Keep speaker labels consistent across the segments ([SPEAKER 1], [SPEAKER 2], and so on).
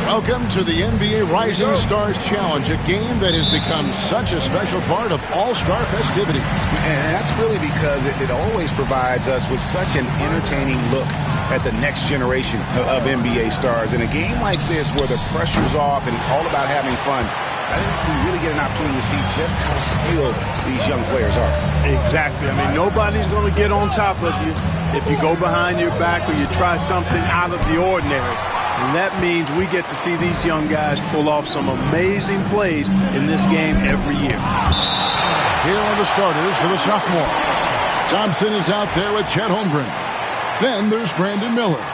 [SPEAKER 1] Welcome to the NBA Rising Stars Challenge, a game that has become such a special part of all-star festivities.
[SPEAKER 2] And that's really because it always provides us with such an entertaining look at the next generation of NBA stars. In a game like this where the pressure's off and it's all about having fun, I think we really get an opportunity to see just how skilled these young players are.
[SPEAKER 3] Exactly. I mean, nobody's going to get on top of you if you go behind your back or you try something out of the ordinary. And that means we get to see these young guys pull off some amazing plays in this game every year.
[SPEAKER 1] Here are the starters for the sophomores. Thompson is out there with Chet Holmgren. Then there's Brandon Miller.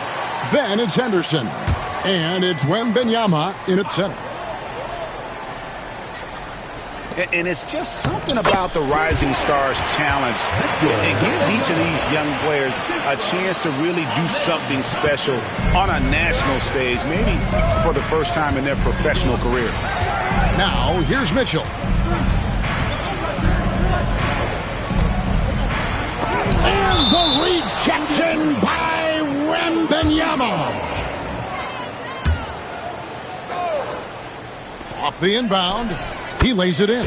[SPEAKER 1] Then it's Henderson. And it's Wembanyama in at center.
[SPEAKER 2] And it's just something about the Rising Stars Challenge. It gives each of these young players a chance to really do something special on a national stage, maybe for the first time in their professional career.
[SPEAKER 1] Now, here's Mitchell. And the rejection by Wembanyama. Off the inbound. He lays it in.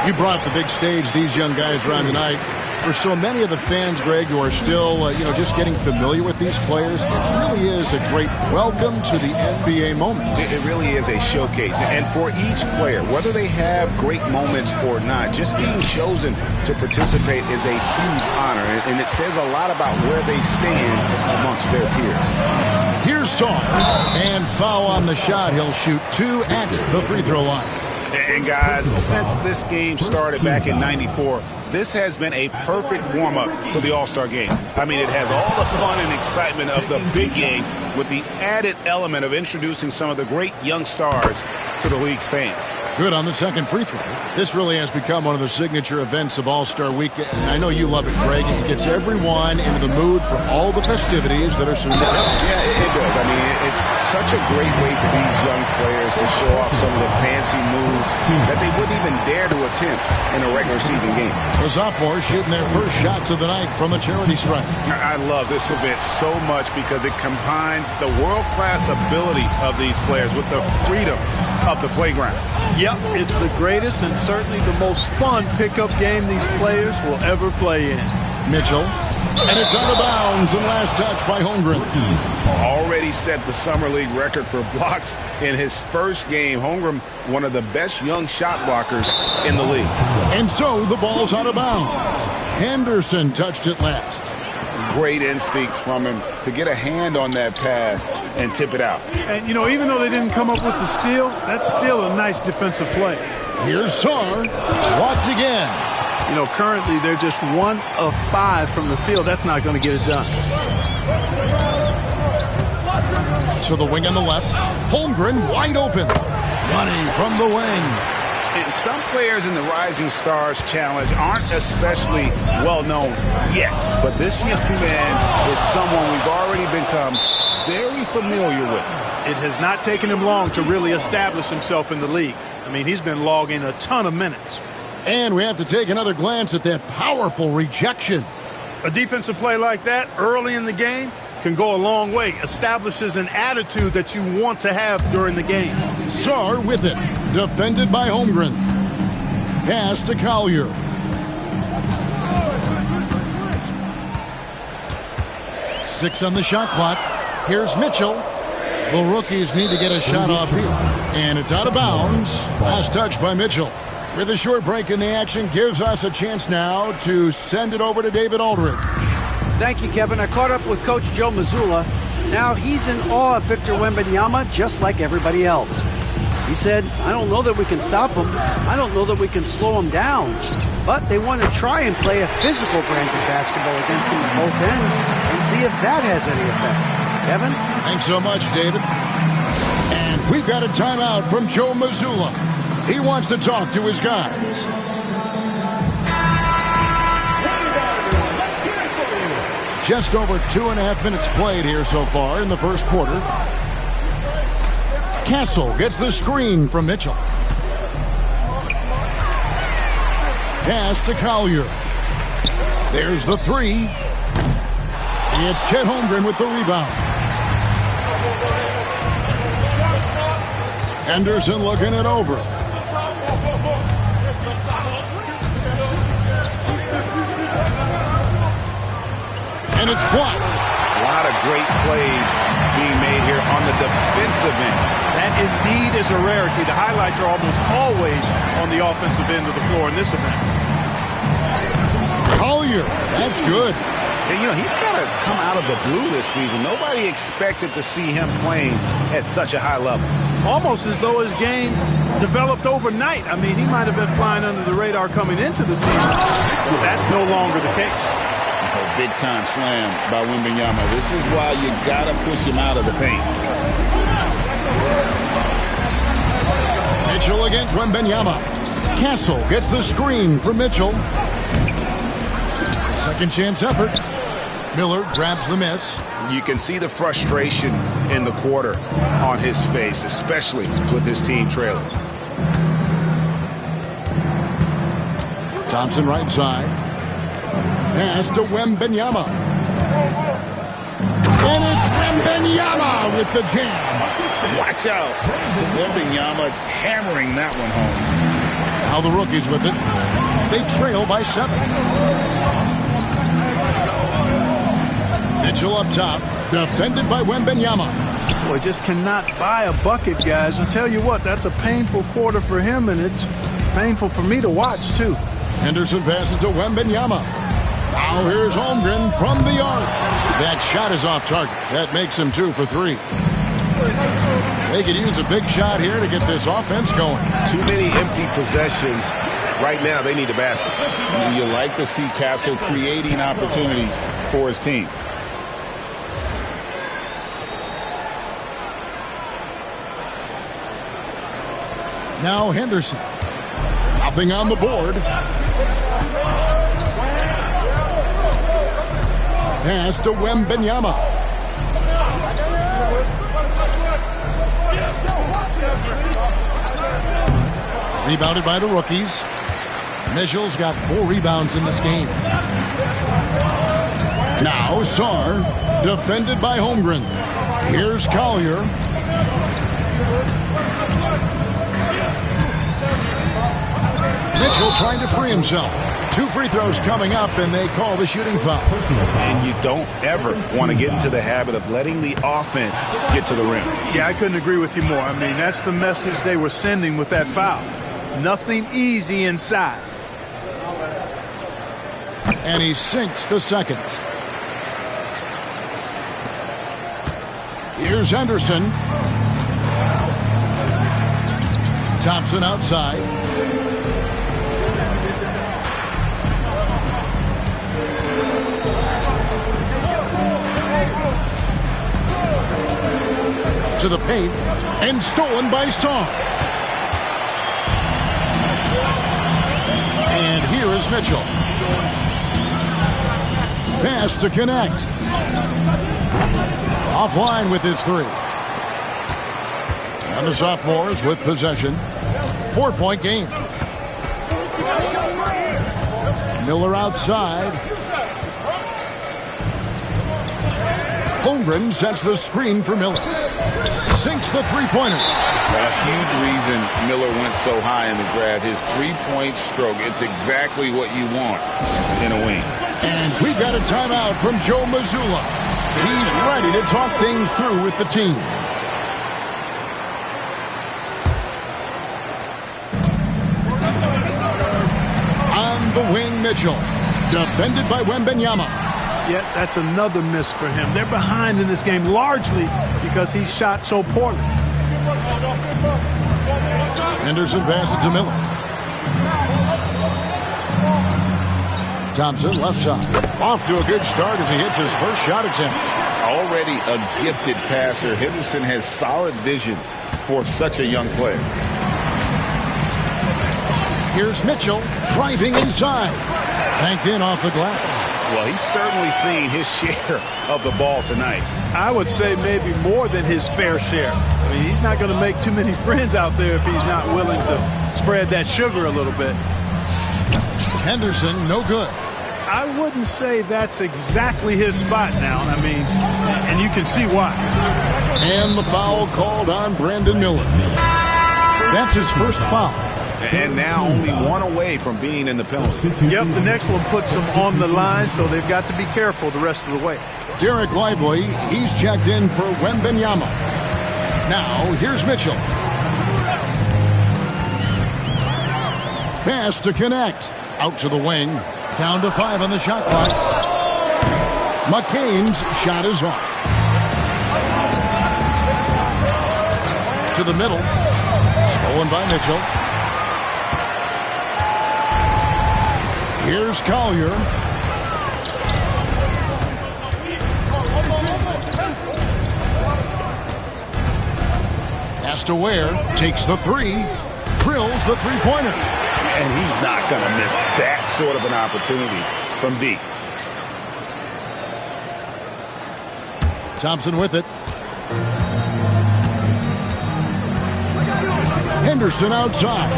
[SPEAKER 1] You brought the big stage these young guys around tonight. For so many of the fans, Greg, who are still, just getting familiar with these players, it really is a great welcome to the NBA moment.
[SPEAKER 2] It really is a showcase. And for each player, whether they have great moments or not, just being chosen to participate is a huge honor. And it says a lot about where they stand amongst their peers.
[SPEAKER 1] Here's Saw. And foul on the shot. He'll shoot 2 at the free throw line.
[SPEAKER 2] And guys, since this game started back in '94, this has been a perfect warm-up for the All-Star game. I mean, it has all the fun and excitement of the big game with the added element of introducing some of the great young stars to the league's fans.
[SPEAKER 1] Good on the second free throw. This really has become one of the signature events of All-Star Week. And I know you love it, Greg. It gets everyone into the mood for all the festivities that are soon to come.
[SPEAKER 2] Yeah, it does. I mean, it's such a great way for these young players to show off some of the fancy moves that they wouldn't even dare to attempt in a regular season game.
[SPEAKER 1] The sophomores shooting their first shots of the night from the charity stripe.
[SPEAKER 2] I love this event so much because it combines the world-class ability of these players with the freedom of the playground.
[SPEAKER 3] Yep, it's the greatest and certainly the most fun pickup game these players will ever play in.
[SPEAKER 1] Mitchell, and it's out of bounds, and last touch by Holmgren.
[SPEAKER 2] Already set the Summer League record for blocks in his first game. Holmgren, one of the best young shot blockers in the league.
[SPEAKER 1] And so the ball's out of bounds. Henderson touched it last.
[SPEAKER 2] Great instincts from him to get a hand on that pass and tip it out.
[SPEAKER 3] And, even though they didn't come up with the steal, that's still a nice defensive play.
[SPEAKER 1] Here's Sarr, blocked again.
[SPEAKER 3] Currently they're just 1 of 5 from the field. That's not going to get it done.
[SPEAKER 1] To the wing on the left. Holmgren wide open. Money from the wing.
[SPEAKER 2] And some players in the Rising Stars Challenge aren't especially well known yet. But this young man is someone we've already become very familiar with.
[SPEAKER 3] It has not taken him long to really establish himself in the league. I mean, he's been logging a ton of minutes.
[SPEAKER 1] And we have to take another glance at that powerful rejection.
[SPEAKER 3] A defensive play like that early in the game can go a long way. Establishes an attitude that you want to have during the game.
[SPEAKER 1] Sarr with it. Defended by Holmgren. Pass to Collier. Six on the shot clock. Here's Mitchell. The rookies need to get a shot off here. And it's out of bounds. Last touch by Mitchell. With a short break in the action, gives us a chance now to send it over to David Aldridge.
[SPEAKER 4] Thank you, Kevin. I caught up with Coach Joe Mazzulla. Now he's in awe of Victor Wembanyama, just like everybody else. He said, I don't know that we can stop him. I don't know that we can slow him down. But they want to try and play a physical brand of basketball against him at both ends and see if that has any effect. Kevin?
[SPEAKER 1] Thanks so much, David. And we've got a timeout from Joe Mazzulla. He wants to talk to his guys. Just over 2.5 minutes played here so far in the first quarter. Castle gets the screen from Mitchell. Pass to Collier. There's the three. It's Chet Holmgren with the rebound. Henderson looking it over. And it's blocked.
[SPEAKER 2] A lot of great plays being made here on the defensive end.
[SPEAKER 3] That indeed is a rarity. The highlights are almost always on the offensive end of the floor in this event.
[SPEAKER 1] Collier, that's good.
[SPEAKER 2] And, you know, he's kind of come out of the blue this season. Nobody expected to see him playing at such a high level.
[SPEAKER 3] Almost as though his game developed overnight. I mean, he might have been flying under the radar coming into the season, but that's no longer the case.
[SPEAKER 2] A big-time slam by Wembanyama. This is why you got to push him out of the paint.
[SPEAKER 1] Mitchell against Wembanyama. Castle gets the screen for Mitchell. Second chance effort. Miller grabs the miss.
[SPEAKER 2] You can see the frustration in the quarter on his face, especially with his team trailing.
[SPEAKER 1] Thompson right side. Pass to Wembanyama. And it's Wembanyama with the jam.
[SPEAKER 2] Watch out. Wembanyama hammering that one home.
[SPEAKER 1] Now the rookies with it. They trail by 7. Mitchell up top, defended by Wembanyama.
[SPEAKER 3] Boy, just cannot buy a bucket, guys. I'll tell you what, that's a painful quarter for him, and it's painful for me to watch, too.
[SPEAKER 1] Henderson passes to Wembanyama. Now here's Holmgren from the arc. That shot is off target. That makes him 2 for 3. They could use a big shot here to get this offense going.
[SPEAKER 2] Too many empty possessions. Right now, they need a basket. You like to see Castle creating opportunities for his team.
[SPEAKER 1] Now Henderson. Nothing on the board. Pass to Wembanyama. Rebounded by the rookies. Mitchell's got 4 rebounds in this game. Now Sarr, defended by Holmgren. Here's Collier. Mitchell trying to free himself. 2 free throws coming up, and they call the shooting foul.
[SPEAKER 2] And you don't ever want to get into the habit of letting the offense get to the rim.
[SPEAKER 3] Yeah, I couldn't agree with you more. I mean, that's the message they were sending with that foul. Nothing easy inside.
[SPEAKER 1] And he sinks the second. Here's Henderson. Thompson outside. To the paint, and stolen by Sarr. And here is Mitchell. Pass to connect. Offline with his 3. And the sophomores with possession. 4-point game. Miller outside. Holmgren sets the screen for Miller. Sinks the three-pointer.
[SPEAKER 2] A huge reason Miller went so high in the grab. His three-point stroke. It's exactly what you want in a wing.
[SPEAKER 1] And we got a timeout from Joe Mazzulla. He's ready to talk things through with the team. On the wing, Mitchell. Defended by Wembanyama.
[SPEAKER 3] Yet that's another miss for him. They're behind in this game largely because he shot so poorly.
[SPEAKER 1] Henderson passes to Miller. Thompson left side. Off to a good start as he hits his first shot attempt.
[SPEAKER 2] Already a gifted passer. Henderson has solid vision for such a young player.
[SPEAKER 1] Here's Mitchell driving inside. Banked in off the glass.
[SPEAKER 2] Well, he's certainly seen his share of the ball tonight.
[SPEAKER 3] I would say maybe more than his fair share. I mean, he's not going to make too many friends out there if he's not willing to spread that sugar a little bit.
[SPEAKER 1] Henderson, no good.
[SPEAKER 3] I wouldn't say that's exactly his spot now. I mean, and you can see why.
[SPEAKER 1] And the foul called on Brandon Miller. That's his first foul.
[SPEAKER 2] And now only one away from being in the penalty.
[SPEAKER 3] Yep, the next one puts them on the line, so they've got to be careful the rest of the way.
[SPEAKER 1] Derek Lively, he's checked in for Wembanyama. Now, here's Mitchell. Pass to connect. Out to the wing. Down to 5 on the shot clock. McCain's shot is off. To the middle. Stolen by Mitchell. Here's Collier. Pass to Ware. Takes the 3. Drills the three-pointer.
[SPEAKER 2] And he's not going to miss that sort of an opportunity from deep.
[SPEAKER 1] Thompson with it. Henderson outside.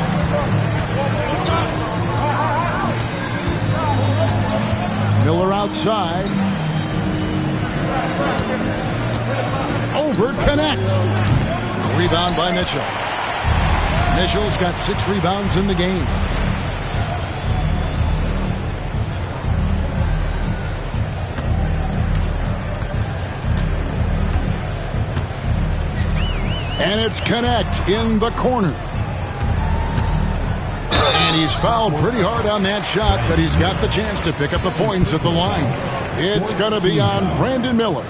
[SPEAKER 1] Miller outside. Over connect. Rebound by Mitchell. Mitchell's got 6 rebounds in the game. And it's connect in the corner. And he's fouled pretty hard on that shot, but he's got the chance to pick up the points at the line. It's going to be on Brandon Miller.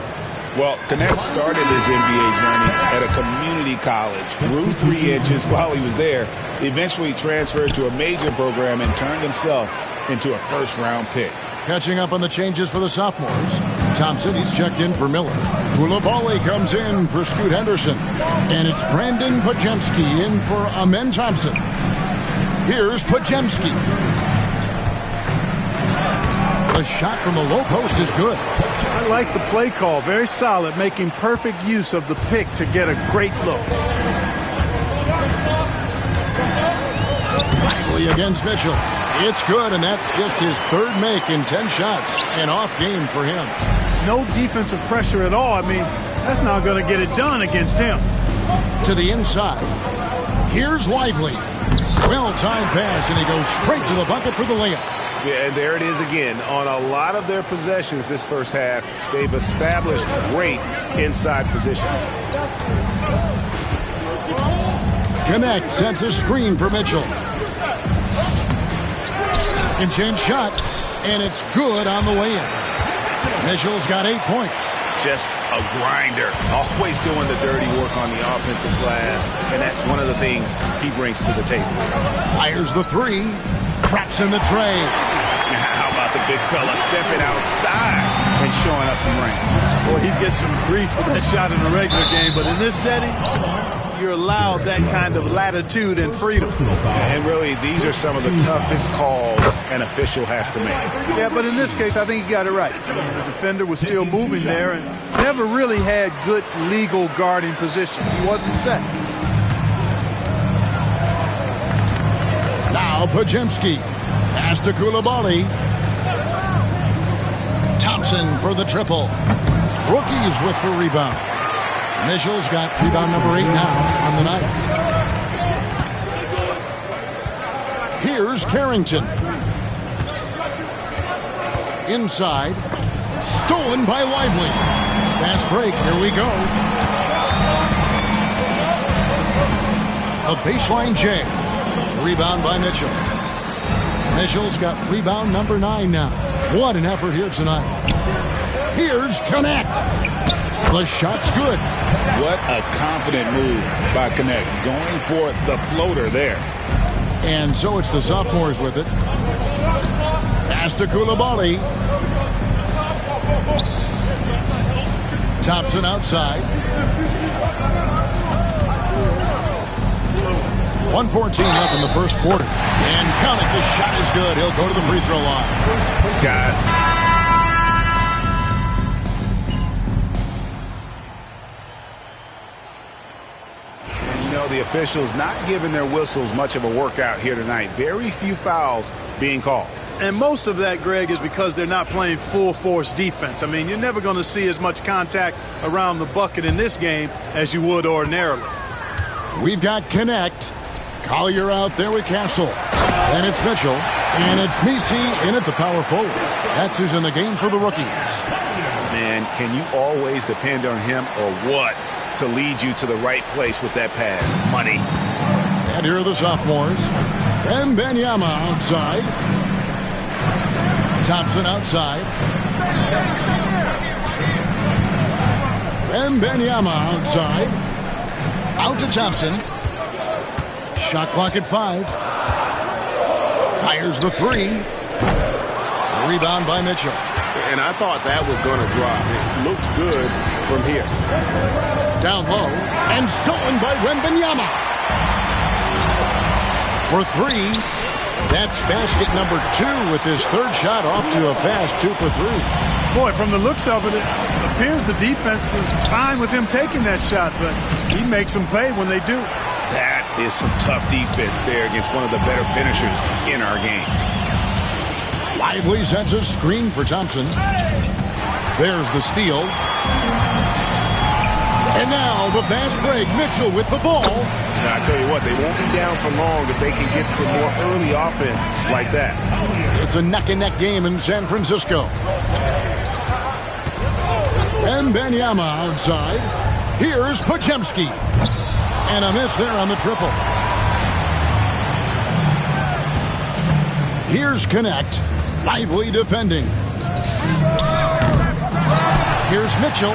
[SPEAKER 2] Well, Connect started his NBA journey at a community college, grew 3 inches while he was there, eventually transferred to a major program and turned himself into a first-round pick.
[SPEAKER 1] Catching up on the changes for the sophomores. Thompson, he's checked in for Miller. Koulibaly comes in for Scoot Henderson. And it's Brandon Pajemski in for Amen Thompson. Here's Pajemski. The shot from the low post is good.
[SPEAKER 3] I like the play call. Very solid, making perfect use of the pick to get a great look.
[SPEAKER 1] Lively against Mitchell. It's good, and that's just his 3rd make in 10 shots. An off game for him.
[SPEAKER 3] No defensive pressure at all. I mean, that's not going to get it done against him.
[SPEAKER 1] To the inside. Here's Lively. Well-timed pass, and he goes straight to the bucket for the layup.
[SPEAKER 2] Yeah, and there it is again. On a lot of their possessions this first half, they've established great inside position.
[SPEAKER 1] Connect sends a screen for Mitchell. Second chance shot, and it's good on the way in. Mitchell's got 8 points.
[SPEAKER 2] Just a grinder, always doing the dirty work on the offensive glass, and that's one of the things he brings to the table.
[SPEAKER 1] Fires the 3, traps in the tray.
[SPEAKER 2] How about the big fella stepping outside and showing us some range?
[SPEAKER 3] Boy, he'd get some grief for that shot in the regular game, but in this setting, you're allowed that kind of latitude and freedom.
[SPEAKER 2] And really, these are some of the toughest calls an official has to make.
[SPEAKER 3] Yeah, but in this case, I think he got it right. The defender was still moving there and never really had good legal guarding position. He wasn't set.
[SPEAKER 1] Now Pajemski. Pass to Koulibaly. Thompson for the triple. Rookies with the rebound. Mitchell's got rebound number 8 now on the night. Here's Carrington. Inside. Stolen by Lively. Fast break. Here we go. A baseline J. Rebound by Mitchell. Mitchell's got rebound number 9 now. What an effort here tonight. Here's Connect. The shot's good.
[SPEAKER 2] What a confident move by Connect, going for the floater there.
[SPEAKER 1] And so it's the sophomores with it. Pass to Koulibaly. Thompson outside. 1:14 left in the first quarter. And count it, the shot is good. He'll go to the free throw line.
[SPEAKER 2] Guys. The officials not giving their whistles much of a workout here tonight. Very few fouls being called.
[SPEAKER 3] And most of that, Greg, is because they're not playing full force defense. I mean, you're never going to see as much contact around the bucket in this game as you would ordinarily.
[SPEAKER 1] We've got Connect. Collier out there with Castle. And it's Mitchell. And it's Misi in at the power forward. That's who's in the game for the rookies.
[SPEAKER 2] Man, can you always depend on him or what to lead you to the right place with that pass? Money.
[SPEAKER 1] And here are the sophomores. Wembanyama outside. Thompson outside. Wembanyama outside. Out to Thompson. Shot clock at 5. Fires the 3. Rebound by Mitchell.
[SPEAKER 2] And I thought that was going to drop. It looked good from here.
[SPEAKER 1] Down low. And stolen by Wembanyama. For 3. That's basket number 2 with his third shot off to a fast 2 for 3.
[SPEAKER 3] Boy, from the looks of it, it appears the defense is fine with him taking that shot, but he makes them pay when they do.
[SPEAKER 2] That is some tough defense there against one of the better finishers in our game.
[SPEAKER 1] Lively sets a screen for Thompson. There's the steal. And now the fast break. Mitchell with the ball.
[SPEAKER 2] Now, I tell you what, they won't be down for long if they can get some more early offense like that.
[SPEAKER 1] It's a neck-and-neck game in San Francisco. And Wembanyama outside. Here's Podziemski. And a miss there on the triple. Here's Connect. Lively defending. Here's Mitchell.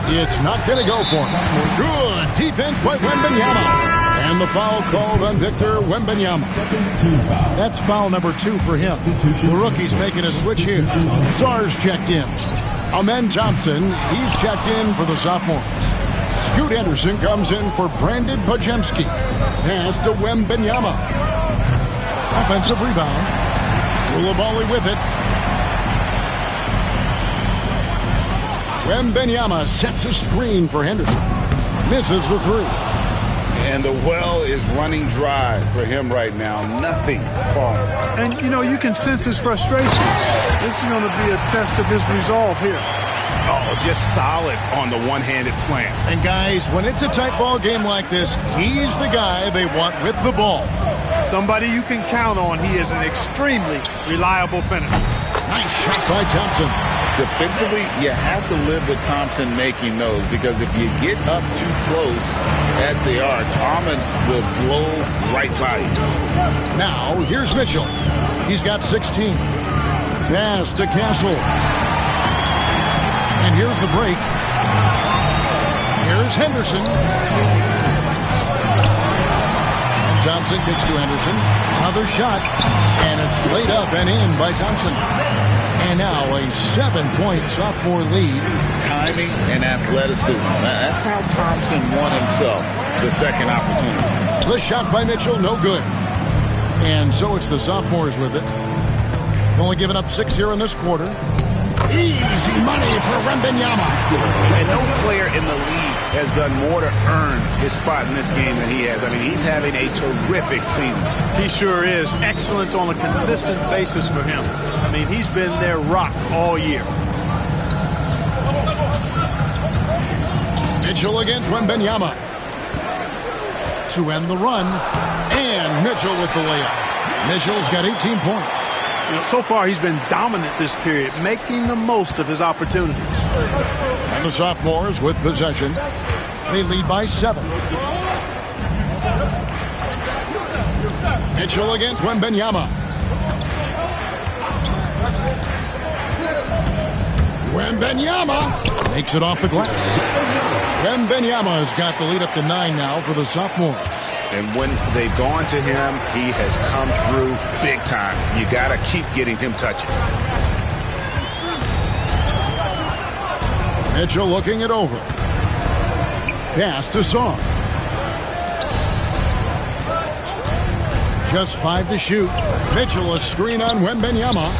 [SPEAKER 1] It's not going to go for him. Good defense by Wembanyama. And the foul called on Victor Wembanyama. That's foul number 2 for him. The rookie's making a switch here. Sars checked in. Amen Thompson, he's checked in for the sophomores. Scoot Henderson comes in for Brandon Podziemski. Pass to Wembanyama. Offensive rebound. Coulibaly with it. Wembanyama sets a screen for Henderson. Misses the 3.
[SPEAKER 2] And the well is running dry for him right now. Nothing falling.
[SPEAKER 3] And, you know, you can sense his frustration. This is going to be a test of his resolve here.
[SPEAKER 2] Oh, just solid on the one-handed slam.
[SPEAKER 1] And guys, when it's a tight ball game like this, he's the guy they want with the ball.
[SPEAKER 3] Somebody you can count on. He is an extremely reliable finisher.
[SPEAKER 1] Nice shot by Thompson.
[SPEAKER 5] Defensively, you have to live with Thompson making those, because if you get up too close at the arc, Ahmed will blow right by you.
[SPEAKER 1] Now, here's Mitchell. He's got 16. Pass to Castle. And here's the break. Here's Henderson. And Thompson kicks to Henderson. Another shot. And it's laid up and in by Thompson. And now a 7-point sophomore lead.
[SPEAKER 5] Timing and athleticism. That's how Thompson won himself the second opportunity.
[SPEAKER 1] The shot by Mitchell, no good. And so it's the sophomores with it. Only giving up 6 here in this quarter. Easy money for Wembanyama.
[SPEAKER 2] And no player in the league has done more to earn his spot in this game than he has. I mean, he's having a terrific season.
[SPEAKER 3] He sure is. Excellence on a consistent basis for him. I mean, he's been their rock all year.
[SPEAKER 1] Mitchell against Wembanyama. To end the run. And Mitchell with the layup. Mitchell's got 18 points.
[SPEAKER 3] You know, so far he's been dominant this period, making the most of his opportunities.
[SPEAKER 1] And the sophomores with possession. They lead by 7. Mitchell against Wembanyama. Wembanyama makes it off the glass. Wembanyama has got the lead up to 9 now for the sophomores.
[SPEAKER 2] And when they've gone to him, he has come through big time. You got to keep getting him touches.
[SPEAKER 1] Mitchell looking it over. Pass to Song. Just 5 to shoot. Mitchell a screen on Wembanyama.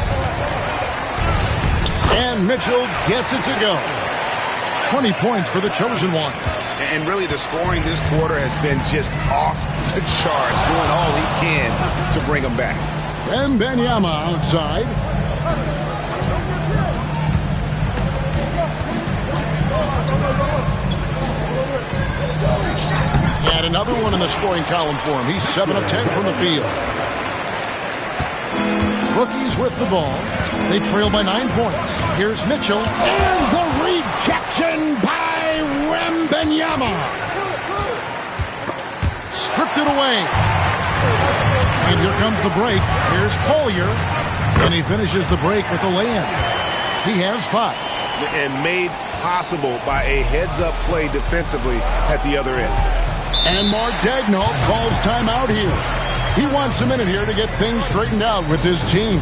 [SPEAKER 1] And Mitchell gets it to go. 20 points for the chosen one.
[SPEAKER 2] And really the scoring this quarter has been just off the charts, doing all he can to bring them back.
[SPEAKER 1] Wembanyama outside. And Yet another one in the scoring column for him. He's 7 of 10 from the field. Rookies with the ball. They trail by 9 points. Here's Mitchell. And the rejection by Wembanyama. Stripped it away. And here comes the break. Here's Collier. And he finishes the break with a lay-in. He has 5.
[SPEAKER 2] And made possible by a heads-up play defensively at the other end.
[SPEAKER 1] And Mark Daigneault calls timeout here. He wants a minute here to get things straightened out with his team.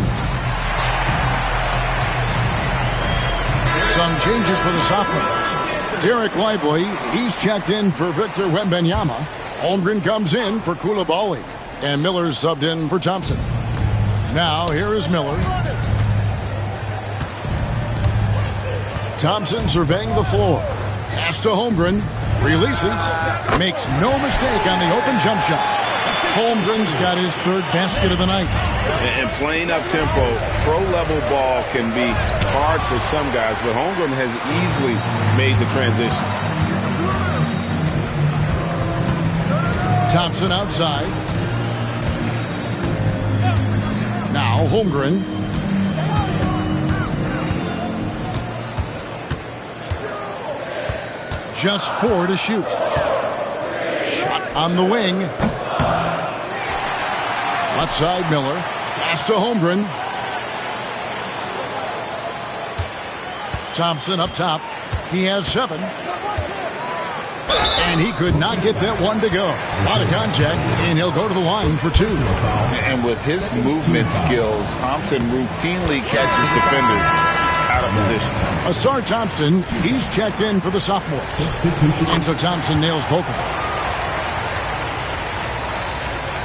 [SPEAKER 1] Some changes for the sophomores. Derek Lively, he's checked in for Victor Wembanyama. Holmgren comes in for Coulibaly. And Miller's subbed in for Thompson. Now, here is Miller. Thompson surveying the floor. Pass to Holmgren. Releases. Makes no mistake on the open jump shot. Holmgren's got his 3rd basket of the night.
[SPEAKER 2] And playing up-tempo, pro-level ball can be hard for some guys, but Holmgren has easily made the transition.
[SPEAKER 1] Thompson outside. Now Holmgren. Just 4 to shoot. Shot on the wing. Left side Miller. Pass to Holmgren. Thompson up top. He has 7. And he could not get that one to go. A lot of contact, and he'll go to the line for 2.
[SPEAKER 5] And with his movement skills, Thompson routinely catches defenders out of position.
[SPEAKER 1] Asar Thompson, he's checked in for the sophomore. And so Thompson nails both of them.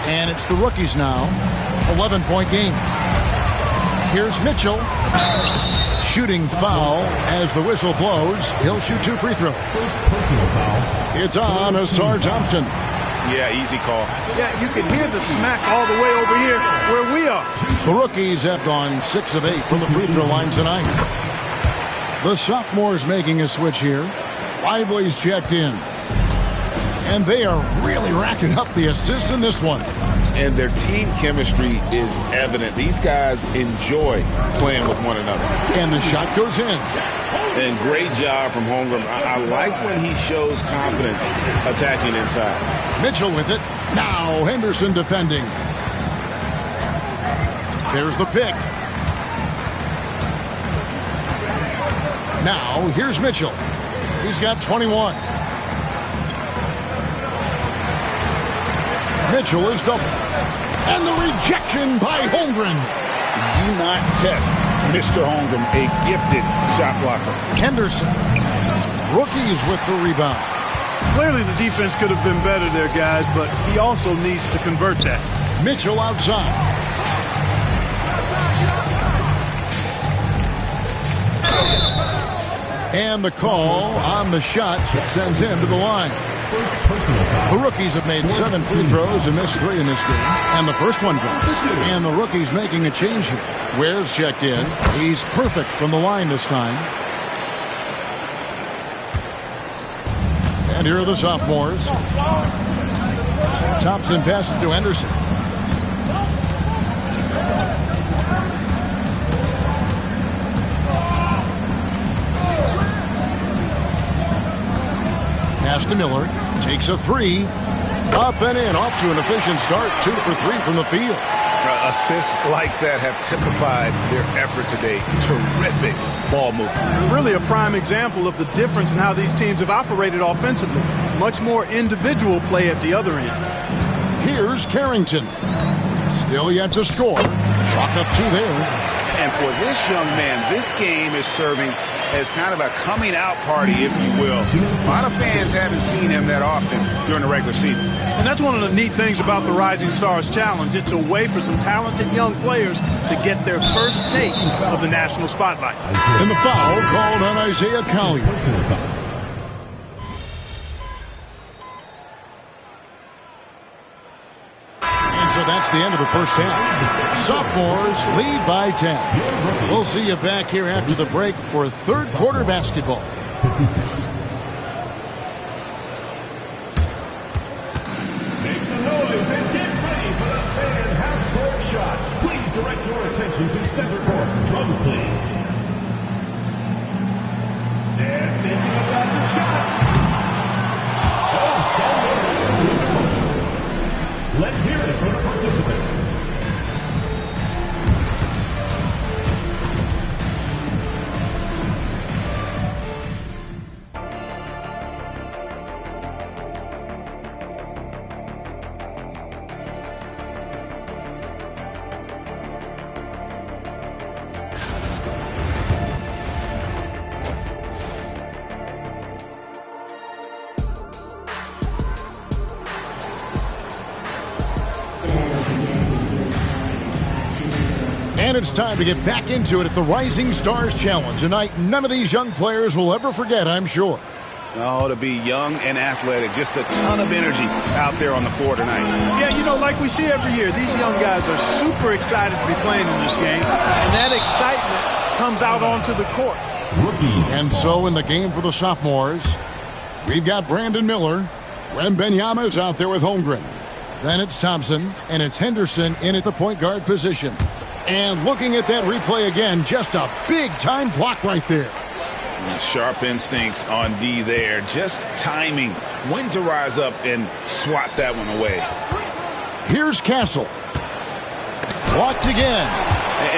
[SPEAKER 1] And it's the rookies now. 11-point game. Here's Mitchell. Shooting foul as the whistle blows. He'll shoot 2 free throws. It's on Asar Thompson.
[SPEAKER 2] Yeah, easy call.
[SPEAKER 3] Yeah, you can hear the smack all the way over here where we are.
[SPEAKER 1] The rookies have gone 6 of 8 from the free throw line tonight. The sophomores making a switch here. Lively's checked in. And they are really racking up the assists in this one.
[SPEAKER 2] And their team chemistry is evident. These guys enjoy playing with one another.
[SPEAKER 1] And the shot goes in.
[SPEAKER 2] And great job from Holmgren. I like when he shows confidence attacking inside.
[SPEAKER 1] Mitchell with it. Now Henderson defending. There's the pick. Now here's Mitchell. He's got 21. Mitchell is double. And the rejection by Holmgren.
[SPEAKER 2] Do not test Mr. Holmgren, a gifted shot blocker.
[SPEAKER 1] Henderson. Rookies with the rebound.
[SPEAKER 3] Clearly the defense could have been better there, guys, but he also needs to convert that.
[SPEAKER 1] Mitchell outside. And the call on the shot sends him to the line. The rookies have made 7 free throws and missed 3 in this game. And the first one drops. And the rookie's making a change here. Ware's checked in. He's perfect from the line this time. And here are the sophomores. Thompson passes to Henderson. Pass to Miller. Takes a 3. Up and in. Off to an efficient start. 2 for 3 from the field.
[SPEAKER 2] Assists like that have typified their effort today. Terrific ball movement.
[SPEAKER 3] Really a prime example of the difference in how these teams have operated offensively. Much more individual play at the other end.
[SPEAKER 1] Here's Carrington. Still yet to score. Chalk up 2 there.
[SPEAKER 2] And for this young man, this game is serving as kind of a coming out party, if you will. A lot of fans haven't seen him that often during the regular season.
[SPEAKER 3] And that's one of the neat things about the Rising Stars Challenge. It's a way for some talented young players to get their first taste of the national spotlight.
[SPEAKER 1] And the foul called on Isaiah Collier. So that's the end of the first half. Sophomores lead by 10. We'll see you back here after the break for third quarter basketball.
[SPEAKER 6] 56. Attention to center court. Drums, please. They're thinking about the shot. Oh, so let's hear it from the participant.
[SPEAKER 1] And it's time to get back into it at the Rising Stars Challenge. A night none of these young players will ever forget, I'm sure.
[SPEAKER 2] Oh, to be young and athletic. Just a ton of energy out there on the floor tonight.
[SPEAKER 3] Yeah, you know, like we see every year, these young guys are super excited to be playing in this game. And that excitement comes out onto the court.
[SPEAKER 6] Rookies.
[SPEAKER 1] And so in the game for the sophomores, we've got Brandon Miller. Wembanyama is out there with Holmgren. Then it's Thompson, and it's Henderson in at the point guard position. And looking at that replay again, just a big-time block right there.
[SPEAKER 2] And sharp instincts on D there. Just timing when to rise up and swat that one away.
[SPEAKER 1] Here's Castle. Blocked again.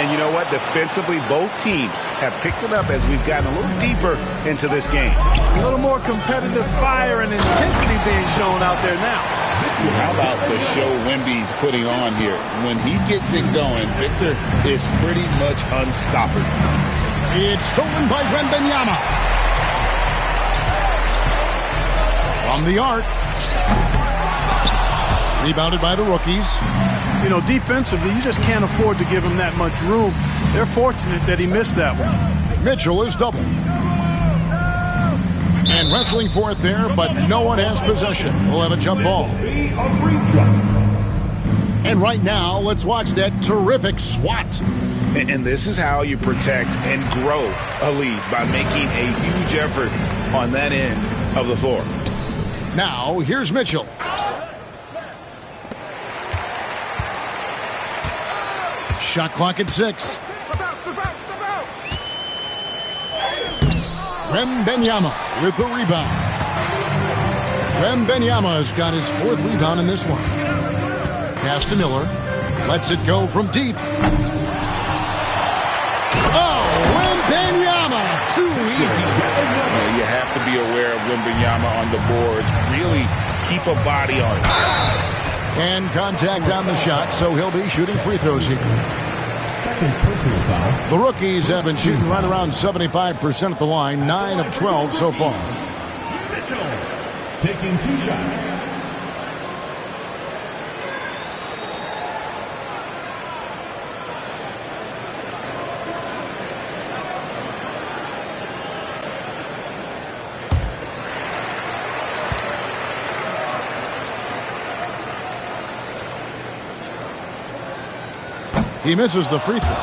[SPEAKER 2] And you know what? Defensively, both teams have picked it up as we've gotten a little deeper into this game.
[SPEAKER 3] A little more competitive fire and intensity being shown out there now.
[SPEAKER 5] How about the show Wemby's putting on here? When he gets it going, Victor is pretty much unstoppable.
[SPEAKER 1] It's stolen by Wembanyama. From the arc. Rebounded by the rookies.
[SPEAKER 3] You know, defensively, you just can't afford to give him that much room. They're fortunate that he missed that one.
[SPEAKER 1] Mitchell is doubled. And wrestling for it there, but no one has possession. We'll have a jump ball. And right now, let's watch that terrific swat.
[SPEAKER 2] And this is how you protect and grow a lead, by making a huge effort on that end of the floor.
[SPEAKER 1] Now, here's Mitchell. Shot clock at 6. Wembanyama with the rebound. Wembanyama's got his 4th rebound in this one. Pass to Miller. Lets it go from deep. Oh, Wembanyama! Too easy.
[SPEAKER 5] You have to be aware of Wembanyama on the boards. Really keep a body on it.
[SPEAKER 1] And contact on the shot, so he'll be shooting free throws here.
[SPEAKER 6] Second personal foul.
[SPEAKER 1] The rookies have been shooting right around 75% at the line, 9 of 12 so far.
[SPEAKER 6] Mitchell taking 2 shots.
[SPEAKER 1] He misses the free throw.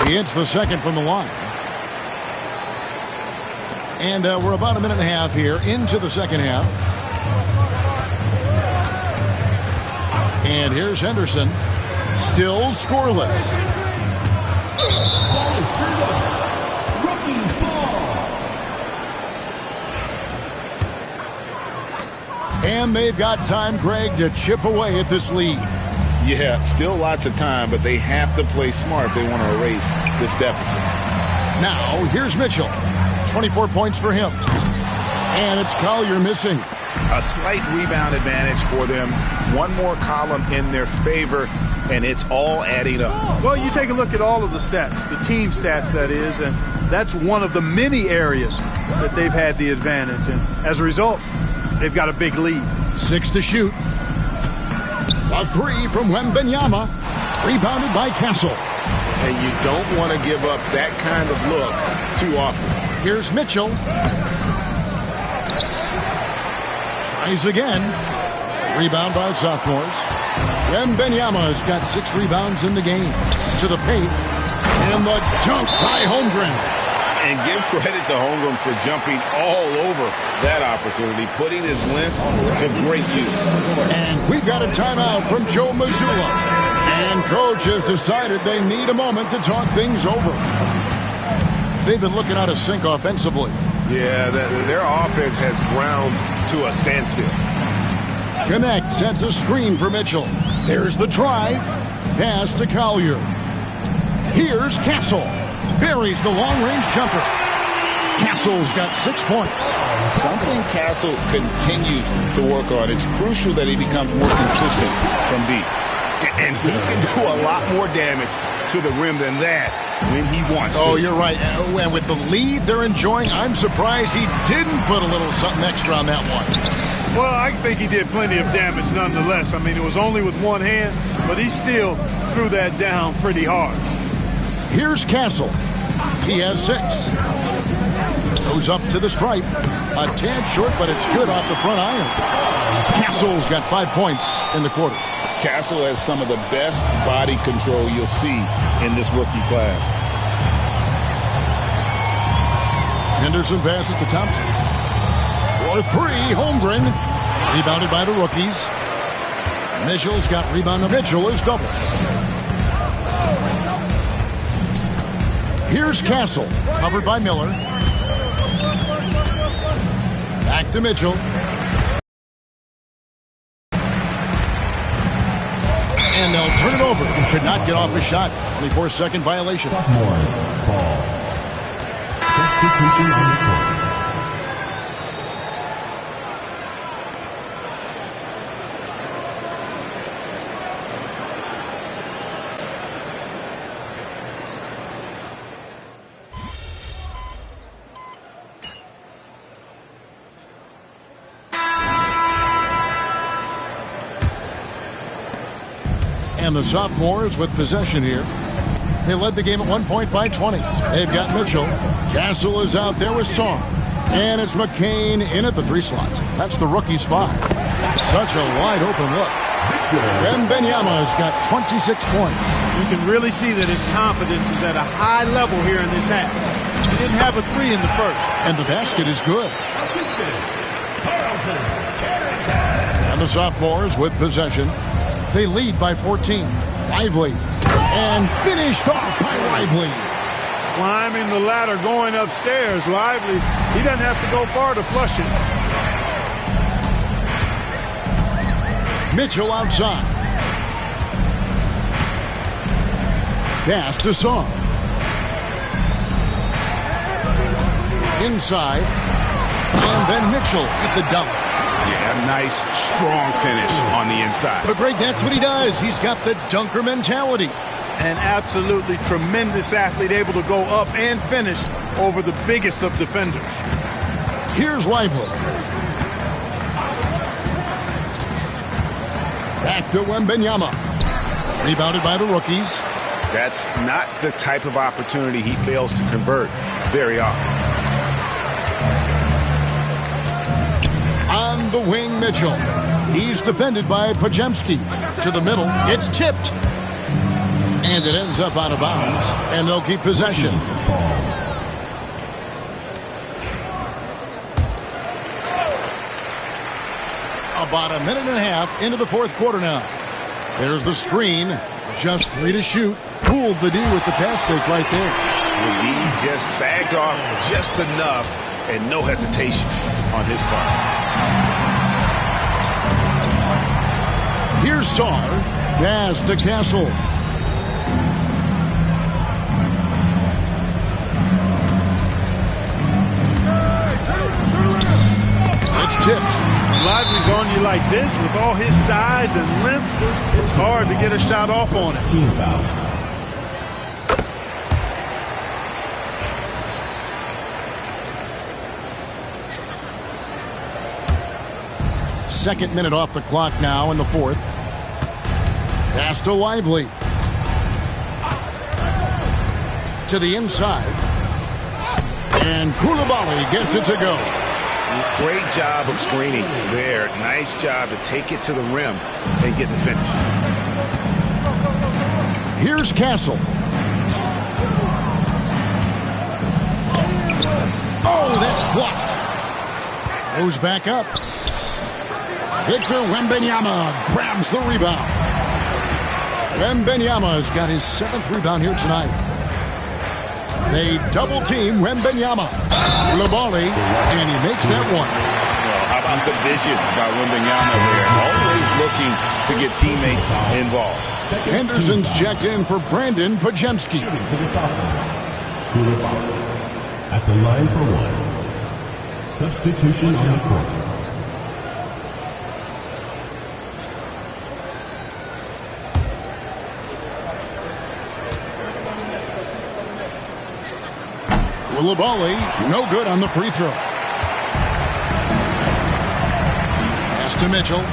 [SPEAKER 1] He hits the second from the line. And we're about a minute and a half here into the second half. And here's Henderson. Still scoreless.
[SPEAKER 6] Ball is turned over. Rookies ball.
[SPEAKER 1] And they've got time, Craig, to chip away at this lead.
[SPEAKER 5] Yeah, still lots of time, but they have to play smart if they want to erase this deficit.
[SPEAKER 1] Now, here's Mitchell. 24 points for him. And it's Collier missing.
[SPEAKER 2] A slight rebound advantage for them. One more column in their favor, and it's all adding up.
[SPEAKER 3] Well, you take a look at all of the stats, the team stats, that is, and that's one of the many areas that they've had the advantage. And as a result, they've got a big lead.
[SPEAKER 1] 6 to shoot. A 3 from Wembanyama. Rebounded by Castle.
[SPEAKER 5] And you don't want to give up that kind of look too often.
[SPEAKER 1] Here's Mitchell. Tries again. Rebound by sophomores. Wembanyama's got 6 rebounds in the game. To the paint. And the dunk by Holmgren.
[SPEAKER 5] And give credit to Holmgren for jumping all over that opportunity, putting his length to great use.
[SPEAKER 1] And we've got a timeout from Joe Mazzulla. And coach has decided they need a moment to talk things over. They've been looking out of sync offensively.
[SPEAKER 2] Yeah, their offense has ground to a standstill.
[SPEAKER 1] Connect sets a screen for Mitchell. There's the drive. Pass to Collier. Here's Castle. Buries the long-range jumper. Castle's got 6 points.
[SPEAKER 5] Something Castle continues to work on. It's crucial that he becomes more consistent from deep.
[SPEAKER 2] And he can do a lot more damage to the rim than that when he wants to.
[SPEAKER 1] Oh, you're right. And with the lead they're enjoying, I'm surprised he didn't put a little something extra on that one.
[SPEAKER 3] Well, I think he did plenty of damage nonetheless. I mean, it was only with one hand, but he still threw that down pretty hard.
[SPEAKER 1] Here's Castle. He has 6. Goes up to the stripe. A tad short, but it's good off the front iron. Castle's got 5 points in the quarter.
[SPEAKER 5] Castle has some of the best body control you'll see in this rookie class.
[SPEAKER 1] Henderson passes to Thompson. For 3, Holmgren. Rebounded by the rookies. Mitchell's got rebound. Mitchell is double. Here's Castle, covered by Miller. Back to Mitchell. And they'll turn it over. Could not get off a shot. 24-second violation.
[SPEAKER 6] Sophomores ball. Substitution on the court.
[SPEAKER 1] And the sophomores with possession here. They led the game at 1 point by 20. They've got Mitchell. Castle is out there with Song. And it's McCain in at the 3 slot. That's the rookie's 5. Such a wide open look. Wembanyama's got 26 points.
[SPEAKER 3] You can really see that his confidence is at a high level here in this half. He didn't have a 3 in the first.
[SPEAKER 1] And the basket is good. And the sophomores with possession. They lead by 14. Lively. And finished off by Lively.
[SPEAKER 3] Climbing the ladder, going upstairs. Lively, he doesn't have to go far to flush it.
[SPEAKER 1] Mitchell outside. Pass to Song. Inside. And then Mitchell at the dunk.
[SPEAKER 2] Yeah, nice, strong finish on the inside.
[SPEAKER 1] But Greg, that's what he does. He's got the dunker mentality.
[SPEAKER 3] An absolutely tremendous athlete, able to go up and finish over the biggest of defenders.
[SPEAKER 1] Here's Lively. Back to Wembanyama. Rebounded by the rookies.
[SPEAKER 2] That's not the type of opportunity he fails to convert very often.
[SPEAKER 1] On the wing, Mitchell. He's defended by Pajemski. To the middle. It's tipped. And it ends up out of bounds. And they'll keep possession. About a minute and a half into the fourth quarter now. There's the screen. Just 3 to shoot. Fooled the D with the pass fake right there.
[SPEAKER 2] The D just sagged off just enough and no hesitation on his part.
[SPEAKER 1] Here's Song. Pass to Castle. It's tipped.
[SPEAKER 3] Lively's on you like this with all his size and length. It's hard to get a shot off on it.
[SPEAKER 6] Team foul.
[SPEAKER 1] Second minute off the clock now in the fourth. Pass to Lively. To the inside. And Koulibaly gets it to go.
[SPEAKER 2] Great job of screening there. Nice job to take it to the rim and get the finish.
[SPEAKER 1] Here's Castle. Oh, that's blocked. Goes back up. Victor Wembanyama grabs the rebound. Wembanyama's got his 7th rebound here tonight. They double team Wembanyama. Coulibaly, and he makes that one.
[SPEAKER 5] How about the vision by Wembanyama there? Always looking to get teammates involved.
[SPEAKER 1] Henderson's checked in for Brandon Pajemski.
[SPEAKER 6] For the Sophomores, Coulibaly at the line for 1. Substitution on the court.
[SPEAKER 1] Coulibaly, no good on the free throw. Pass to Mitchell.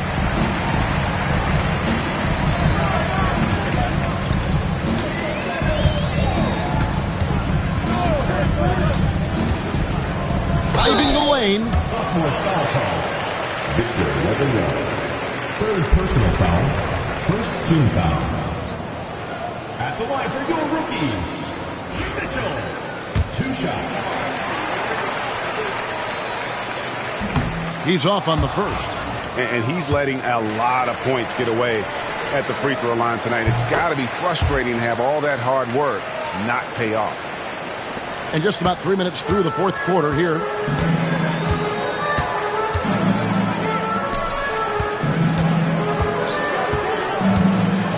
[SPEAKER 1] Driving the lane.
[SPEAKER 6] Sophomore foul call. Victor Wembanyama. 3rd personal foul. 1st team foul. At the line for your rookies, Mitchell. 2 shots.
[SPEAKER 1] He's off on the first.
[SPEAKER 2] And he's letting a lot of points get away at the free throw line tonight. It's got to be frustrating to have all that hard work not pay off.
[SPEAKER 1] And just about 3 minutes through the 4th quarter here.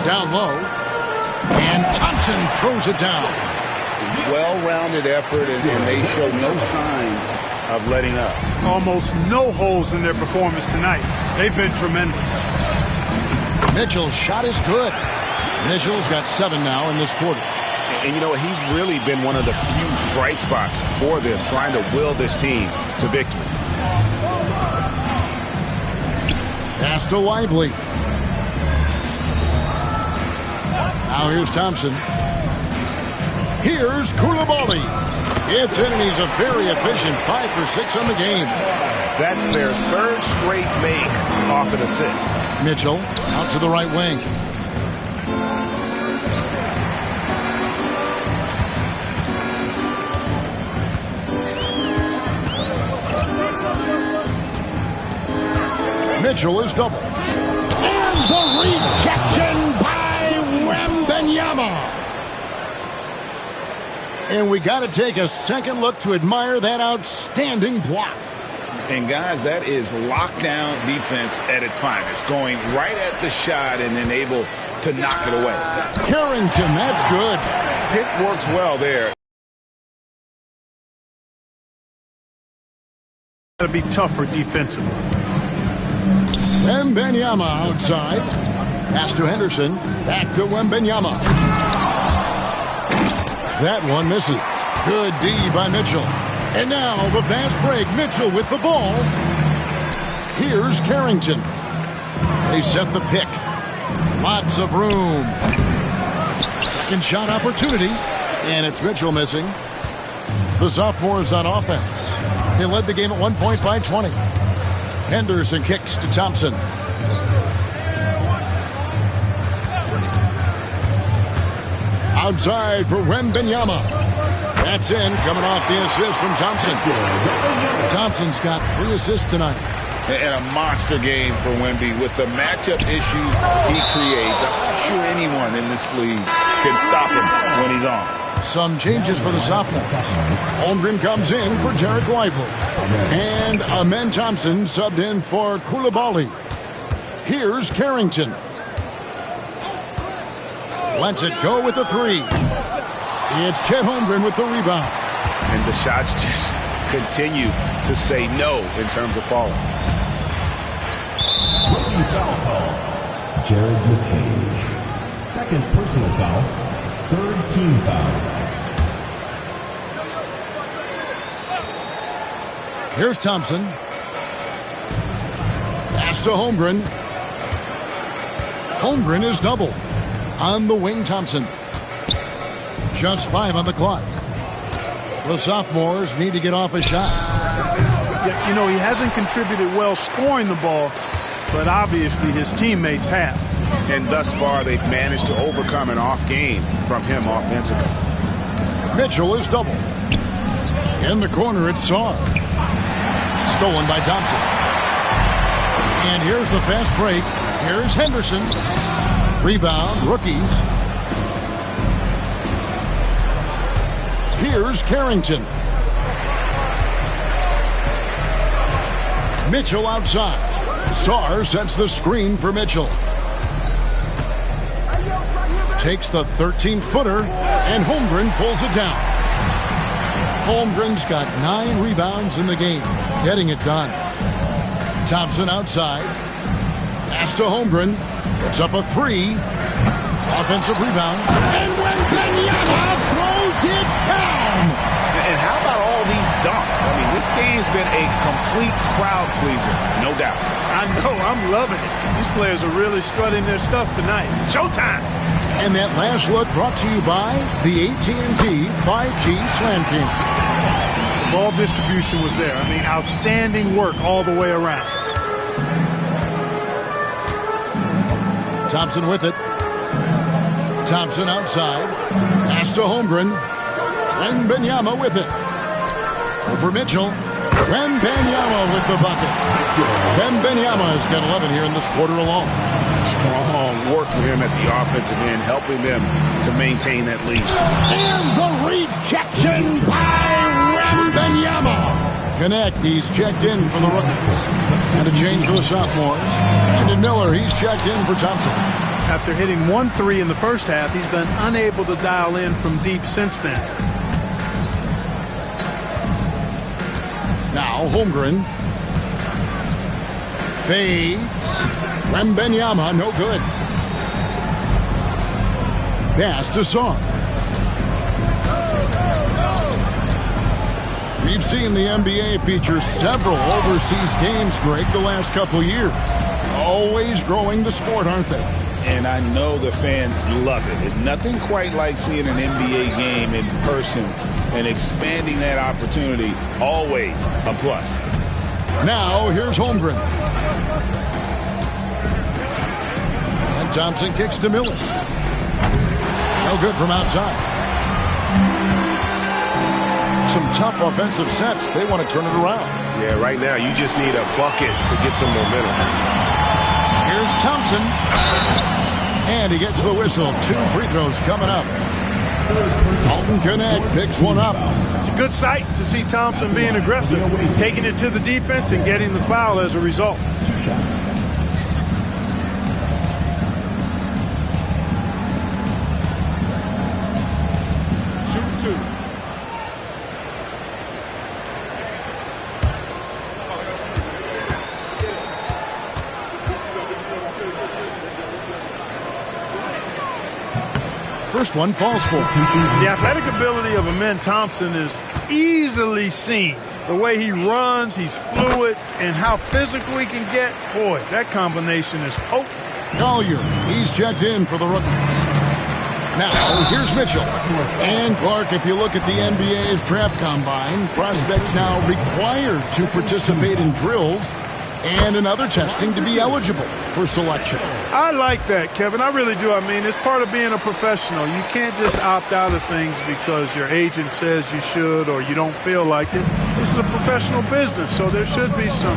[SPEAKER 1] Down low. And Thompson throws it down.
[SPEAKER 5] Well-rounded effort, and they show no signs of letting up.
[SPEAKER 3] Almost no holes in their performance tonight. They've been tremendous.
[SPEAKER 1] Mitchell's shot is good. Mitchell's got 7 now in this quarter.
[SPEAKER 2] And you know, he's really been one of the few bright spots for them, trying to will this team to victory.
[SPEAKER 1] Pass to Lively. Now here's Thompson. Here's Coulibaly. It's in, and he's a very efficient 5 for 6 on the game.
[SPEAKER 2] That's their 3rd straight make off an assist.
[SPEAKER 1] Mitchell out to the right wing. Mitchell is double. And the rejection by Wembanyama. And we got to take a second look to admire that outstanding block.
[SPEAKER 5] And guys, that is lockdown defense at its finest. Going right at the shot and then able to knock it away.
[SPEAKER 1] Carrington, that's good.
[SPEAKER 5] Pick works well there.
[SPEAKER 3] Got to be tougher defensively.
[SPEAKER 1] Wembanyama outside. Pass to Henderson. Back to Wembanyama. That one misses. Good D by Mitchell. And now the fast break. Mitchell with the ball. Here's Carrington. They set the pick. Lots of room. Second shot opportunity. And it's Mitchell missing. The sophomores on offense. They led the game at 1 point by 20. Henderson kicks to Thompson. Outside for Wembanyama. That's in, coming off the assist from Thompson. Thompson's got 3 assists tonight.
[SPEAKER 5] And a monster game for Wemby with the matchup issues he creates. I'm not sure anyone in this league can stop him when he's on.
[SPEAKER 1] Some changes for the sophomores. Holmgren comes in for Jarrett Lively. And Amen Thompson subbed in for Coulibaly. Here's Carrington. Lets it go with the 3. It's Chet Holmgren with the rebound.
[SPEAKER 2] And the shots just continue to say no in terms of falling.
[SPEAKER 6] Rookies foul call. Jared McCain. 2nd personal foul. 3rd team foul.
[SPEAKER 1] Here's Thompson. Pass to Holmgren. Holmgren is double. On the wing, Thompson. Just 5 on the clock. The sophomores need to get off a shot.
[SPEAKER 3] Yeah, you know, he hasn't contributed well scoring the ball, but obviously his teammates have.
[SPEAKER 2] And thus far, they've managed to overcome an off game from him offensively.
[SPEAKER 1] Mitchell is double. In the corner, it's Saar. Stolen by Thompson. And here's the fast break. Here's Henderson. Rebound, rookies. Here's Carrington. Mitchell outside. Saar sets the screen for Mitchell. Takes the 13-footer, and Holmgren pulls it down. Holmgren's got 9 rebounds in the game, getting it done. Thompson outside. Pass to Holmgren. It's up a 3. Offensive rebound. And Wembanyama throws it down.
[SPEAKER 2] And how about all these dunks? I mean, this game's been a complete crowd pleaser, no doubt.
[SPEAKER 3] I know, I'm loving it. These players are really strutting their stuff tonight. Showtime!
[SPEAKER 1] And that last look brought to you by the AT&T 5G Slam King.
[SPEAKER 3] The ball distribution was there. I mean, outstanding work all the way around.
[SPEAKER 1] Thompson with it. Thompson outside. Pass to Holmgren. Wembanyama with it. Over Mitchell. Wembanyama with the bucket. Wembanyama has got 11 here in this quarter alone.
[SPEAKER 2] Strong work for him at the offensive end, helping them to maintain that lead.
[SPEAKER 1] And the rejection by Wembanyama. Connect, he's checked in for the rookies. And a change for the sophomores. Brandon Miller, he's checked in for Thompson.
[SPEAKER 3] After hitting 1 3 in the first half, he's been unable to dial in from deep since then.
[SPEAKER 1] Now Holmgren. Fades. Wembanyama, no good. Pass to Saar. We've seen the NBA feature several overseas games, Greg, the last couple years. Always growing the sport, aren't they?
[SPEAKER 2] And I know the fans love it. And nothing quite like seeing an NBA game in person and expanding that opportunity. Always a plus.
[SPEAKER 1] Now, here's Holmgren. And Thompson kicks to Miller. No good from outside. Some tough offensive sets. They want to turn it around.
[SPEAKER 7] Yeah, right now you just need a bucket to get some momentum.
[SPEAKER 1] Here's Thompson. And he gets the whistle. 2 free throws coming up. Alton Connect picks one up.
[SPEAKER 3] It's a good sight to see Thompson being aggressive, taking it to the defense and getting the foul as a result.
[SPEAKER 6] 2 shots.
[SPEAKER 3] Shoot 2.
[SPEAKER 1] First one falls for.
[SPEAKER 3] The athletic ability of Amen Thompson is easily seen. The way he runs, he's fluid, and how physical he can get. Boy, that combination is potent.
[SPEAKER 1] Collier, he's checked in for the rookies. Now, here's Mitchell. And Clark, if you look at the NBA's draft combine, prospects now required to participate in drills and in other testing to be eligible for selection.
[SPEAKER 3] I like that, Kevin. I really do. I mean, it's part of being a professional. You can't just opt out of things because your agent says you should or you don't feel like it. This is a professional business, so there should be some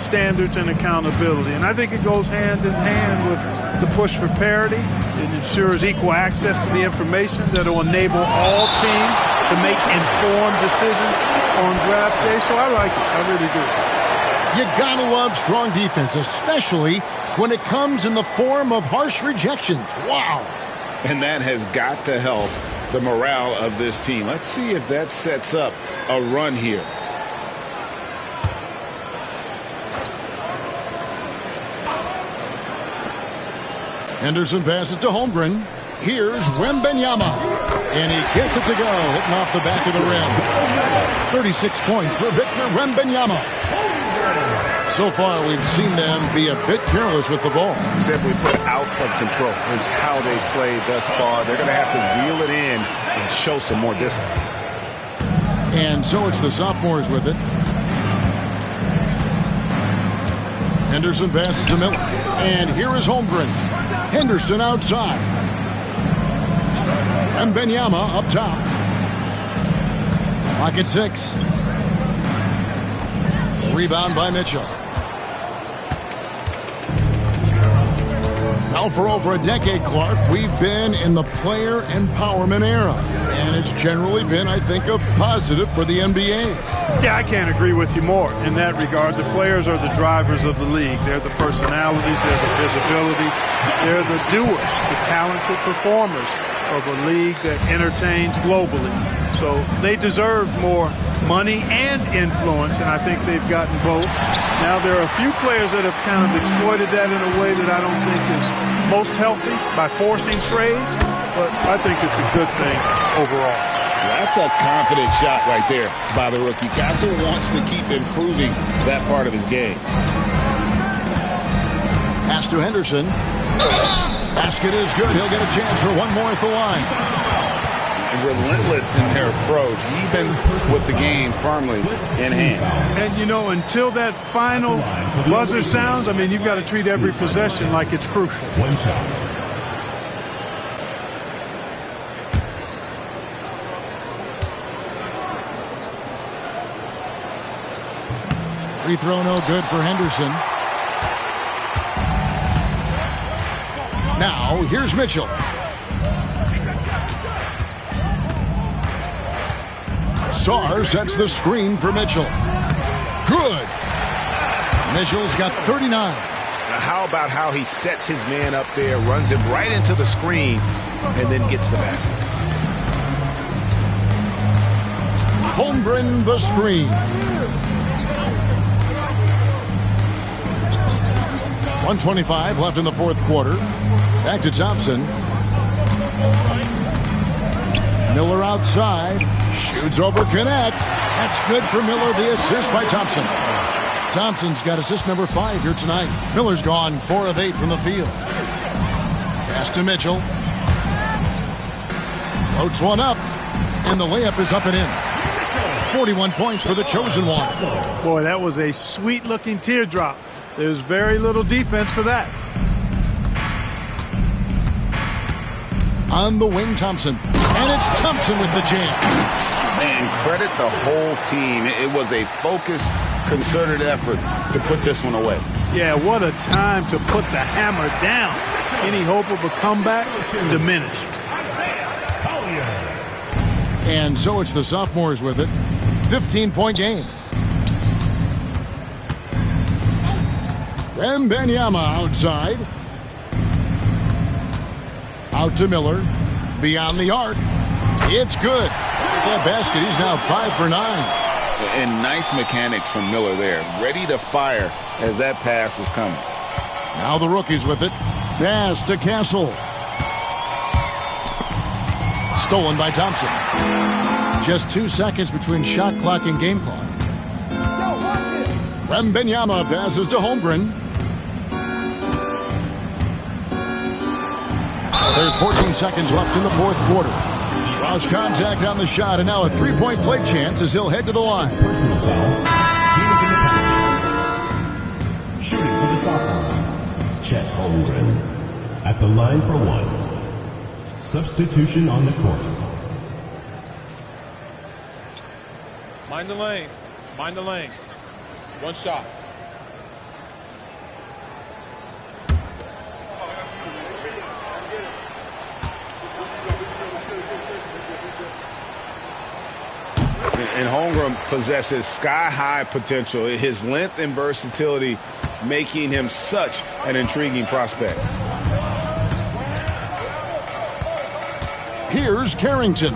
[SPEAKER 3] standards and accountability. And I think it goes hand in hand with the push for parity. It ensures equal access to the information that will enable all teams to make informed decisions on draft day. So I like it. I really do.
[SPEAKER 1] You gotta love strong defense, especially when it comes in the form of harsh rejections. Wow.
[SPEAKER 2] And that has got to help the morale of this team. Let's see if that sets up a run here.
[SPEAKER 1] Henderson passes to Holmgren. Here's Wembanyama. And he gets it to go, hitting off the back of the rim. 36 points for Victor Wembanyama. So far, we've seen them be a bit careless with the ball.
[SPEAKER 7] Simply put, out of control is how they played thus far. They're going to have to reel it in and show some more discipline.
[SPEAKER 1] And so it's the sophomores with it. Henderson passes to Miller. And here is Holmgren. Henderson outside. Wembanyama up top. Clock at 6. Rebound by Mitchell. Now, for over a decade, Clark, we've been in the player empowerment era. And it's generally been, I think, a positive for the NBA.
[SPEAKER 3] Yeah, I can't agree with you more in that regard. The players are the drivers of the league. They're the personalities. They're the visibility. They're the doers, the talented performers of a league that entertains globally. So they deserve more money and influence, and I think they've gotten both. Now, there are a few players that have kind of exploited that in a way that I don't think is most healthy by forcing trades, but I think it's a good thing overall.
[SPEAKER 5] That's a confident shot right there by the rookie. Castle wants to keep improving that part of his game.
[SPEAKER 1] Pass to Henderson. Basket is good. He'll get a chance for one more at the line.
[SPEAKER 5] Relentless in their approach, even with the game firmly in hand.
[SPEAKER 3] And, you know, until that final buzzer sounds, I mean, you've got to treat every possession like it's crucial.
[SPEAKER 6] One shot.
[SPEAKER 1] Free throw no good for Henderson. Now, here's Mitchell. Sarr sets the screen for Mitchell. Good. Mitchell's got 39.
[SPEAKER 2] Now, how about how he sets his man up there, runs him right into the screen, and then gets the basket.
[SPEAKER 1] Holmgren the screen. 1:25 left in the fourth quarter. Back to Thompson. Miller outside. Shoots over Connect. That's good for Miller. The assist by Thompson. Thompson's got assist number 5 here tonight. Miller's gone 4 of 8 from the field. Pass to Mitchell. Floats one up. And the layup is up and in. 41 points for the chosen one.
[SPEAKER 3] Boy, that was a sweet-looking teardrop. There's very little defense for that.
[SPEAKER 1] On the wing, Thompson. And it's Thompson with the jam.
[SPEAKER 2] Man, credit the whole team. It was a focused, concerted effort to put this one away.
[SPEAKER 3] Yeah, what a time to put the hammer down. Any hope of a comeback diminished.
[SPEAKER 1] And so it's the sophomores with it. 15-point game. Wembanyama outside. Out to Miller. Beyond the arc. It's good. That basket, he's now 5 for 9.
[SPEAKER 5] And nice mechanics from Miller there. Ready to fire as that pass was coming.
[SPEAKER 1] Now the rookies with it. Pass to Castle. Stolen by Thompson. Just 2 seconds between shot clock and game clock. Wembanyama passes to Holmgren. There's 14 seconds left in the fourth quarter. Draws contact on the shot, and now a 3-point play chance as he'll head to the line.
[SPEAKER 6] Personal foul. Team is in the penalty. Shooting for the sophomores. Chet Holmgren at the line for 1. Substitution on the court.
[SPEAKER 8] Mind the lanes. Mind the lanes. One shot.
[SPEAKER 2] And Holmgren possesses sky-high potential. His length and versatility making him such an intriguing prospect.
[SPEAKER 1] Here's Carrington.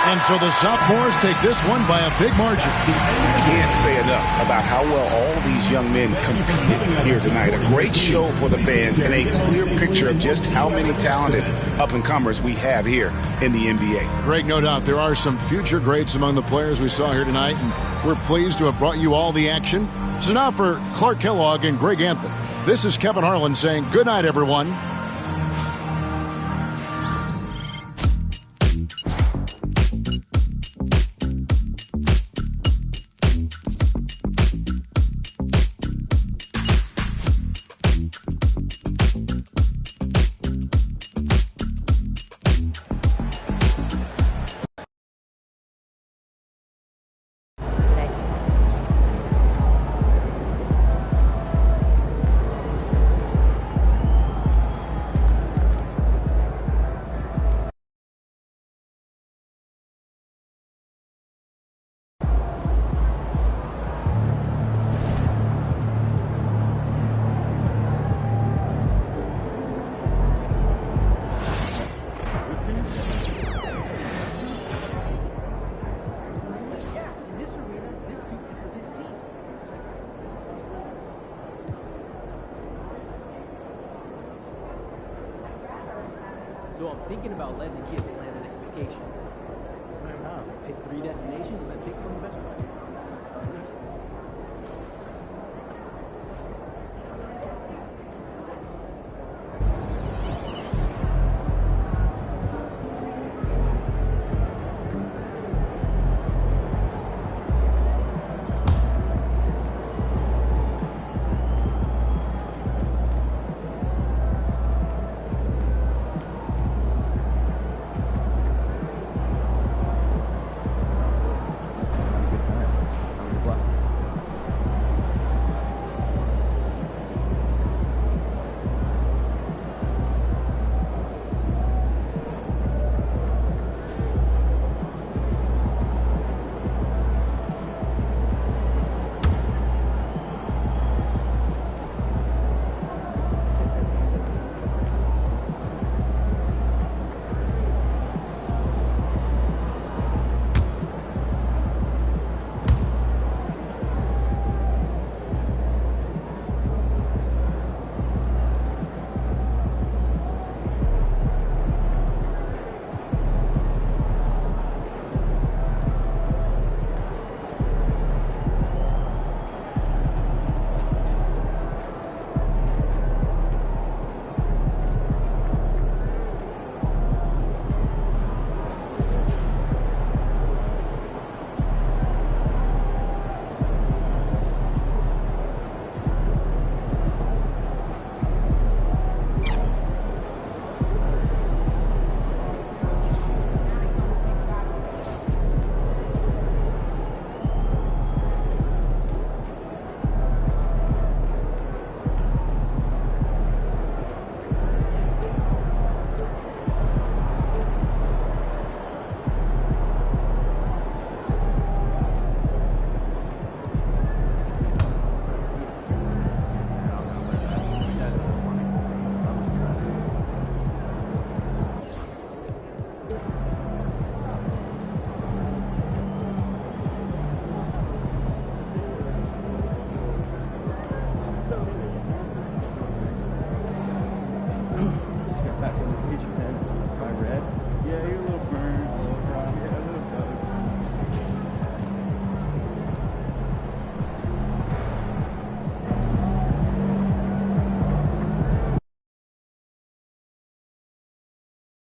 [SPEAKER 1] And so the sophomores take this one by a big margin.
[SPEAKER 2] I can't say enough about how well all these young men competed here tonight. A great show for the fans and a clear picture of just how many talented up-and-comers we have here in the NBA.
[SPEAKER 1] Greg, no doubt there are some future greats among the players we saw here tonight, and we're pleased to have brought you all the action. So now for Clark Kellogg and Greg Anthony, this is Kevin Harlan saying good night, everyone.
[SPEAKER 9] thinking about letting the kids land the next vacation. Pick 3 destinations and then pick